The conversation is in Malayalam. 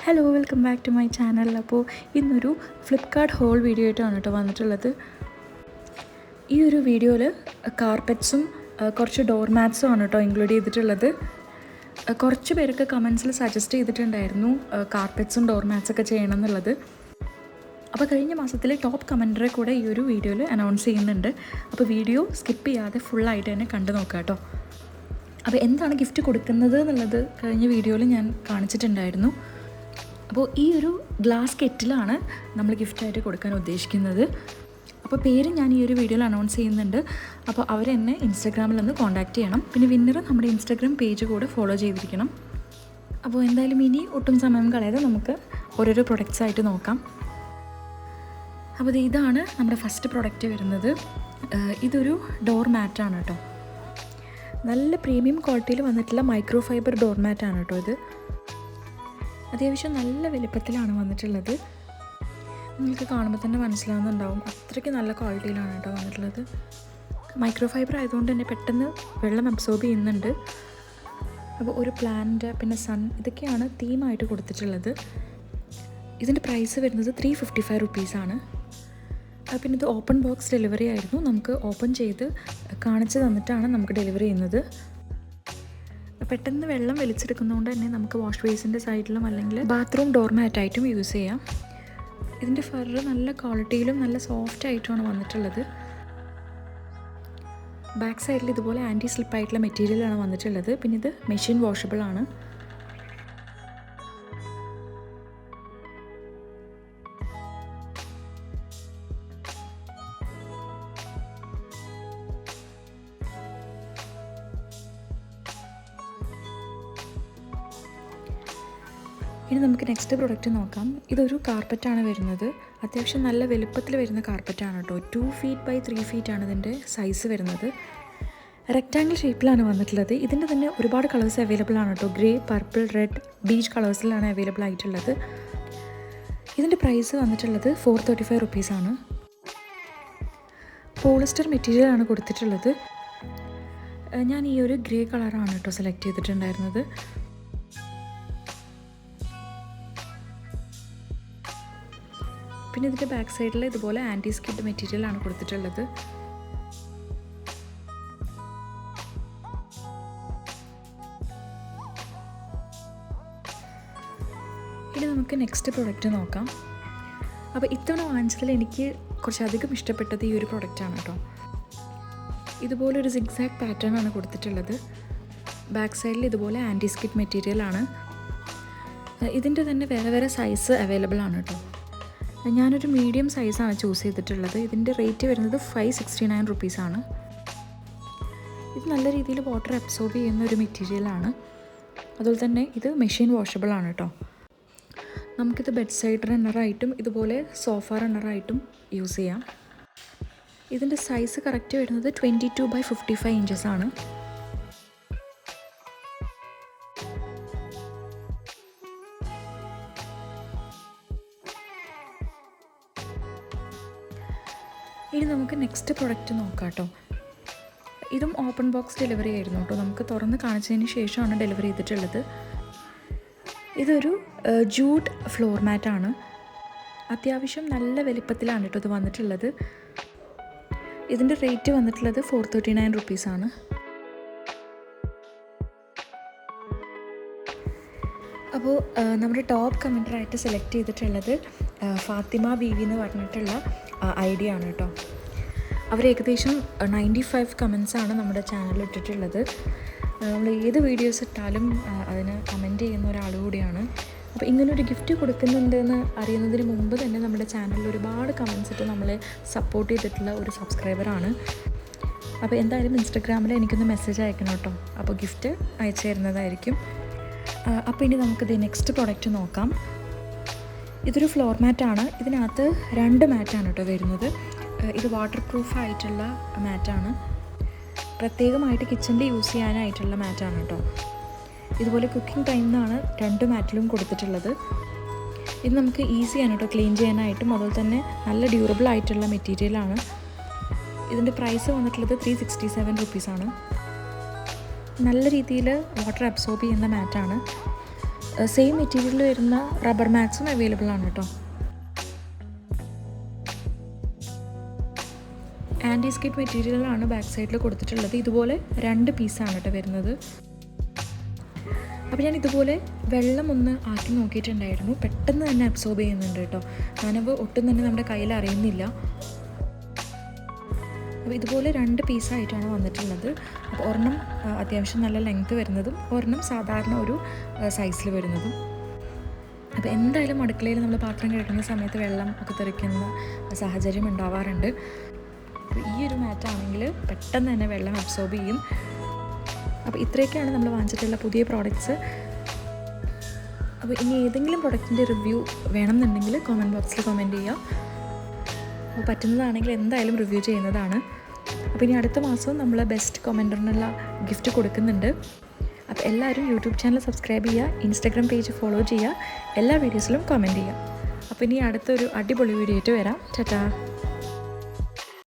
Hello, welcome back to my channel. അപ്പോൾ ഇന്നൊരു ഫ്ലിപ്കാർട്ട് ഹോൾ വീഡിയോ ആയിട്ടാണ് കേട്ടോ വന്നിട്ടുള്ളത്. ഈ ഒരു വീഡിയോയിൽ കാർപ്പറ്റ്സും കുറച്ച് ഡോർ മാറ്റ്സും ആണ് കേട്ടോ ഇൻക്ലൂഡ് ചെയ്തിട്ടുള്ളത്. കുറച്ച് പേരൊക്കെ കമൻസിൽ സജസ്റ്റ് ചെയ്തിട്ടുണ്ടായിരുന്നു കാർപ്പറ്റ്സും ഡോർ മാറ്റ്സൊക്കെ ചെയ്യണം എന്നുള്ളത്. അപ്പോൾ കഴിഞ്ഞ മാസത്തിൽ ടോപ്പ് കമൻറ്ററെ കൂടെ ഈ ഒരു വീഡിയോയിൽ അനൗൺസ് ചെയ്യുന്നുണ്ട്. അപ്പോൾ വീഡിയോ സ്കിപ്പ് ചെയ്യാതെ ഫുള്ളായിട്ട് തന്നെ കണ്ടു നോക്കാം കേട്ടോ. അപ്പോൾ എന്താണ് ഗിഫ്റ്റ് കൊടുക്കുന്നത് എന്നുള്ളത് കഴിഞ്ഞ വീഡിയോയിൽ ഞാൻ കാണിച്ചിട്ടുണ്ടായിരുന്നു. അപ്പോൾ ഈ ഒരു ഗ്ലാസ് കെറ്റിലാണ് നമ്മൾ ഗിഫ്റ്റായിട്ട് കൊടുക്കാൻ ഉദ്ദേശിക്കുന്നത്. അപ്പോൾ പേര് ഞാൻ ഈ ഒരു വീഡിയോയിൽ അനൗൺസ് ചെയ്യുന്നുണ്ട്. അപ്പോൾ അവരെന്നെ ഇൻസ്റ്റാഗ്രാമിലൊന്ന് കോൺടാക്റ്റ് ചെയ്യണം. പിന്നെ വിന്നർ നമ്മുടെ ഇൻസ്റ്റാഗ്രാം പേജ് കൂടെ ഫോളോ ചെയ്തിരിക്കണം. അപ്പോൾ എന്തായാലും ഇനി ഒട്ടും സമയം കളയാതെ നമുക്ക് ഓരോരോ പ്രൊഡക്റ്റ്സ് ആയിട്ട് നോക്കാം. അപ്പോൾ ഇതാണ് നമ്മുടെ ഫസ്റ്റ് പ്രൊഡക്റ്റ് വരുന്നത്. ഇതൊരു ഡോർ മാറ്റാണ് കേട്ടോ. നല്ല പ്രീമിയം ക്വാളിറ്റിയിൽ വന്നിട്ടുള്ള മൈക്രോ ഫൈബർ ഡോർ മാറ്റാണ് കേട്ടോ ഇത്. അത്യാവശ്യം നല്ല വലുപ്പത്തിലാണ് വന്നിട്ടുള്ളത്. നിങ്ങൾക്ക് കാണുമ്പോൾ തന്നെ മനസ്സിലാവുന്നുണ്ടാവും, അത്രയ്ക്ക് നല്ല ക്വാളിറ്റിയിലാണ് കേട്ടോ വന്നിട്ടുള്ളത്. മൈക്രോ ഫൈബർ ആയതുകൊണ്ട് തന്നെ പെട്ടെന്ന് വെള്ളം അബ്സോർബ് ചെയ്യുന്നുണ്ട്. അപ്പോൾ ഒരു പ്ലാന്റ് പിന്നെ സൺ ഇതൊക്കെയാണ് തീമായിട്ട് കൊടുത്തിട്ടുള്ളത്. ഇതിൻ്റെ പ്രൈസ് വരുന്നത് 355 റുപ്പീസാണ്. പിന്നെ ഇത് ഓപ്പൺ ബോക്സ് ഡെലിവറി ആയിരുന്നു. നമുക്ക് ഓപ്പൺ ചെയ്ത് കാണിച്ച് തന്നിട്ടാണ് നമുക്ക് ഡെലിവറി ചെയ്യുന്നത്. പെട്ടെന്ന് വെള്ളം വലിച്ചെടുക്കുന്നതുകൊണ്ട് തന്നെ നമുക്ക് വാഷ് ബേസിൻ്റെ സൈഡിലും അല്ലെങ്കിൽ ബാത്റൂം ഡോർ മാറ്റായിട്ടും യൂസ് ചെയ്യാം. ഇതിൻ്റെ ഫർ നല്ല ക്വാളിറ്റിയിലും നല്ല സോഫ്റ്റ് ആയിട്ടുമാണ് വന്നിട്ടുള്ളത്. ബാക്ക് സൈഡിൽ ഇതുപോലെ ആൻറ്റി സ്ലിപ്പായിട്ടുള്ള മെറ്റീരിയലാണ് വന്നിട്ടുള്ളത്. പിന്നെ ഇത് മെഷീൻ വാഷബിൾ ആണ്. ഇനി നമുക്ക് നെക്സ്റ്റ് പ്രൊഡക്റ്റ് നോക്കാം. ഇതൊരു കാർപ്പറ്റാണ് വരുന്നത്. അത്യാവശ്യം നല്ല വലുപ്പത്തിൽ വരുന്ന കാർപ്പറ്റാണ് കേട്ടോ. 2 feet by 3 feet ആണ് ഇതിൻ്റെ സൈസ് വരുന്നത്. റെക്റ്റാങ്കിൾ ഷേപ്പിലാണ് വന്നിട്ടുള്ളത്. ഇതിൻ്റെ തന്നെ ഒരുപാട് കളേഴ്സ് അവൈലബിൾ ആണ് കേട്ടോ. ഗ്രേ, പർപ്പിൾ, റെഡ്, ബീച്ച് കളേഴ്സിലാണ് അവൈലബിൾ ആയിട്ടുള്ളത്. ഇതിൻ്റെ പ്രൈസ് വന്നിട്ടുള്ളത് 435 റുപ്പീസാണ്. പോളിസ്റ്റർ മെറ്റീരിയലാണ് കൊടുത്തിട്ടുള്ളത്. ഞാൻ ഈ ഒരു ഗ്രേ കളറാണ് കേട്ടോ സെലക്ട് ചെയ്തിട്ടുണ്ടായിരുന്നത്. പിന്നെ ഇതിൻ്റെ ബാക്ക് സൈഡിൽ ഇതുപോലെ ആൻറ്റി സ്കിഡ് മെറ്റീരിയലാണ് കൊടുത്തിട്ടുള്ളത്. ഇനി നമുക്ക് നെക്സ്റ്റ് പ്രൊഡക്റ്റ് നോക്കാം. അപ്പോൾ ഇത്തവണ വാങ്ങിച്ചതിൽ എനിക്ക് കുറച്ചധികം ഇഷ്ടപ്പെട്ടത് ഈ ഒരു പ്രൊഡക്റ്റാണ് കേട്ടോ. ഇതുപോലൊരു സിഗ്സാഗ് പാറ്റേൺ ആണ് കൊടുത്തിട്ടുള്ളത്. ബാക്ക് സൈഡിൽ ഇതുപോലെ ആൻറ്റി സ്കിഡ് മെറ്റീരിയലാണ്. ഇതിൻ്റെ തന്നെ വേറെ വേറെ സൈസ് അവൈലബിൾ ആണ് കേട്ടോ. ഞാനൊരു മീഡിയം സൈസാണ് ചൂസ് ചെയ്തിട്ടുള്ളത്. ഇതിൻ്റെ റേറ്റ് വരുന്നത് 569 റുപ്പീസാണ്. ഇത് നല്ല രീതിയിൽ വാട്ടർ അബ്സോർബ് ചെയ്യുന്ന ഒരു മെറ്റീരിയലാണ്. അതുപോലെ തന്നെ ഇത് മെഷീൻ വാഷബിൾ ആണ് കേട്ടോ. നമുക്കിത് ബെഡ് സൈഡ് റണ്ണറായിട്ടും ഇതുപോലെ സോഫ റണ്ണറായിട്ടും യൂസ് ചെയ്യാം. ഇതിൻ്റെ സൈസ് കറക്റ്റ് വരുന്നത് 22 by 55 ഇഞ്ചസ് ആണ്. ഇനി നമുക്ക് നെക്സ്റ്റ് പ്രൊഡക്റ്റ് നോക്കാം കേട്ടോ. ഇതും ഓപ്പൺ ബോക്സ് ഡെലിവറി ആയിരുന്നു കേട്ടോ. നമുക്ക് തുറന്ന് കാണിച്ചതിന് ശേഷമാണ് ഡെലിവറി ചെയ്തിട്ടുള്ളത്. ഇതൊരു ജൂട്ട് ഫ്ലോർ മാറ്റാണ്. അത്യാവശ്യം നല്ല വലിപ്പത്തിലാണ് കേട്ടോ ഇത് വന്നിട്ടുള്ളത്. ഇതിൻ്റെ റേറ്റ് വന്നിട്ടുള്ളത് 439 റുപ്പീസാണ്. അപ്പോൾ നമ്മുടെ ടോപ്പ് കമൻറ്ററായിട്ട് സെലക്ട് ചെയ്തിട്ടുള്ളത് ഫാത്തിമ ബീവി എന്ന് പറഞ്ഞിട്ടുള്ള ഐഡിയ ആണ് കേട്ടോ. അവർ ഏകദേശം 95 കമൻസാണ് നമ്മുടെ ചാനലിൽ ഇട്ടിട്ടുള്ളത്. നമ്മൾ ഏത് വീഡിയോസ് ഇട്ടാലും അതിന് കമൻറ്റ് ചെയ്യുന്ന ഒരാൾ കൂടിയാണ്. അപ്പോൾ ഇങ്ങനൊരു ഗിഫ്റ്റ് കൊടുക്കുന്നുണ്ടെന്ന് അറിയുന്നതിന് മുമ്പ് തന്നെ നമ്മുടെ ചാനലിൽ ഒരുപാട് കമൻസ് ഇട്ട് നമ്മളെ സപ്പോർട്ട് ചെയ്തിട്ടുള്ള ഒരു സബ്സ്ക്രൈബറാണ്. അപ്പോൾ എന്തായാലും ഇൻസ്റ്റഗ്രാമിൽ എനിക്കൊന്ന് മെസ്സേജ് അയക്കണം കേട്ടോ. അപ്പോൾ ഗിഫ്റ്റ് അയച്ചു തരുന്നതായിരിക്കും. അപ്പോൾ ഇനി നമുക്കിത് നെക്സ്റ്റ് പ്രൊഡക്റ്റ് നോക്കാം. ഇതൊരു ഫ്ലോർ മാറ്റാണ്. ഇതിനകത്ത് 2 മാറ്റാണ് കേട്ടോ വരുന്നത്. ഇത് വാട്ടർ പ്രൂഫ് ആയിട്ടുള്ള മാറ്റാണ്. പ്രത്യേകമായിട്ട് കിച്ചണിൽ യൂസ് ചെയ്യാനായിട്ടുള്ള മാറ്റാണ് കേട്ടോ. ഇതുപോലെ കുക്കിംഗ് ടൈം എന്നാണ് 2 മാറ്റിലും കൊടുത്തിട്ടുള്ളത്. ഇത് നമുക്ക് ഈസിയാണ് കേട്ടോ ക്ലീൻ ചെയ്യാനായിട്ടും. അതുപോലെ തന്നെ നല്ല ഡ്യൂറബിൾ ആയിട്ടുള്ള മെറ്റീരിയലാണ്. ഇതിൻ്റെ പ്രൈസ് വന്നിട്ടുള്ളത് 367 റുപ്പീസാണ്. നല്ല രീതിയിൽ വാട്ടർ അബ്സോർബ് ചെയ്യുന്ന മാറ്റാണ്. സെയിം മെറ്റീരിയലിൽ വരുന്ന റബ്ബർ മാറ്റ്സും അവൈലബിൾ ആണ് കേട്ടോ. ആൻറ്റി സ്കിഡ് മെറ്റീരിയലാണ് ബാക്ക് സൈഡിൽ കൊടുത്തിട്ടുള്ളത്. ഇതുപോലെ 2 പീസാണ് കേട്ടോ വരുന്നത്. അപ്പോൾ ഞാൻ ഇതുപോലെ വെള്ളം ഒന്ന് ആക്കി നോക്കിയിട്ടുണ്ടായിരുന്നു. പെട്ടെന്ന് തന്നെ അബ്സോർബ് ചെയ്യുന്നുണ്ട് കേട്ടോ. നനവ് ഒട്ടും തന്നെ നമ്മുടെ കയ്യിൽ അറിയുന്നില്ല. അപ്പോൾ ഇതുപോലെ 2 പീസായിട്ടാണ് വന്നിട്ടുള്ളത്. അപ്പോൾ ഒരെണ്ണം അത്യാവശ്യം നല്ല ലെങ്ത്ത് വരുന്നതും ഒരെണ്ണം സാധാരണ ഒരു സൈസിൽ വരുന്നതും. അപ്പോൾ എന്തായാലും അടുക്കളയിൽ നമ്മൾ പാത്രം കഴുകുന്ന സമയത്ത് വെള്ളം ഒക്കെ തെറിക്കുന്ന സാഹചര്യം ഉണ്ടാവാറുണ്ട്. അപ്പോൾ ഈ ഒരു മാറ്റാണെങ്കിൽ പെട്ടെന്ന് തന്നെ വെള്ളം അബ്സോർബ് ചെയ്യും. അപ്പോൾ ഇത്രയൊക്കെയാണ് നമ്മൾ വാങ്ങിച്ചിട്ടുള്ള പുതിയ പ്രോഡക്റ്റ്സ്. അപ്പോൾ ഇനി ഏതെങ്കിലും പ്രൊഡക്റ്റിൻ്റെ റിവ്യൂ വേണമെന്നുണ്ടെങ്കിൽ കമൻറ്റ് ബോക്സിൽ കമൻറ്റ് ചെയ്യുക. അപ്പോൾ പറ്റുന്നതാണെങ്കിൽ എന്തായാലും റിവ്യൂ ചെയ്യുന്നതാണ്. അപ്പോൾ ഇനി അടുത്ത മാസവും നമ്മൾ ബെസ്റ്റ് കമൻറ്ററിനുള്ള ഗിഫ്റ്റ് കൊടുക്കുന്നുണ്ട്. അപ്പോൾ എല്ലാവരും യൂട്യൂബ് ചാനൽ സബ്സ്ക്രൈബ് ചെയ്യുക, ഇൻസ്റ്റാഗ്രാം പേജ് ഫോളോ ചെയ്യുക, എല്ലാ വീഡിയോസിലും കമൻറ്റ് ചെയ്യുക. അപ്പോൾ ഇനി അടുത്തൊരു അടിപൊളി വീഡിയോ ആയിട്ട് വരാം. ടാറ്റാ.